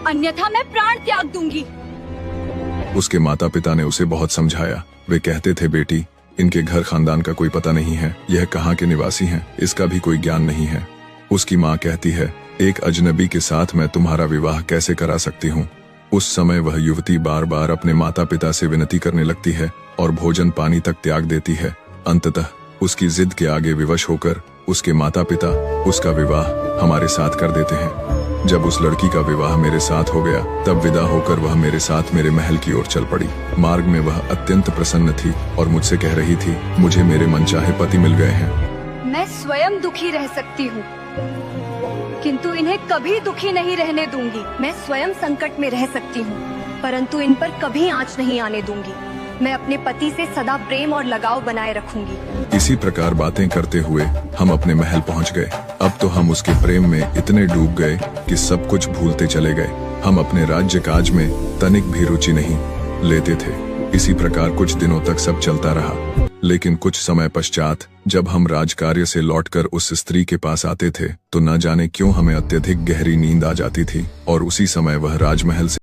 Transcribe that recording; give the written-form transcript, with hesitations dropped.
अन्यथा मैं प्राण त्याग दूंगी। उसके माता पिता ने उसे बहुत समझाया। वे कहते थे, बेटी, इनके घर खानदान का कोई पता नहीं है, यह कहाँ के निवासी हैं, इसका भी कोई ज्ञान नहीं है। उसकी माँ कहती है, एक अजनबी के साथ मैं तुम्हारा विवाह कैसे करा सकती हूँ। उस समय वह युवती बार बार अपने माता पिता से विनती करने लगती है और भोजन पानी तक त्याग देती है। अंततः उसकी जिद के आगे विवश होकर उसके माता पिता उसका विवाह हमारे साथ कर देते हैं। जब उस लड़की का विवाह मेरे साथ हो गया, तब विदा होकर वह मेरे साथ मेरे महल की ओर चल पड़ी। मार्ग में वह अत्यंत प्रसन्न थी और मुझसे कह रही थी, मुझे मेरे मनचाहे पति मिल गए हैं। मैं स्वयं दुखी रह सकती हूँ, किंतु इन्हें कभी दुखी नहीं रहने दूंगी। मैं स्वयं संकट में रह सकती हूँ, परंतु इन पर कभी आंच नहीं आने दूंगी। मैं अपने पति से सदा प्रेम और लगाव बनाए रखूंगी। इसी प्रकार बातें करते हुए हम अपने महल पहुंच गए। अब तो हम उसके प्रेम में इतने डूब गए कि सब कुछ भूलते चले गए। हम अपने राज्य काज में तनिक भी रुचि नहीं लेते थे। इसी प्रकार कुछ दिनों तक सब चलता रहा। लेकिन कुछ समय पश्चात जब हम राजकार्य से लौटकर उस स्त्री के पास आते थे, तो न जाने क्यों हमें अत्यधिक गहरी नींद आ जाती थी और उसी समय वह राजमहल से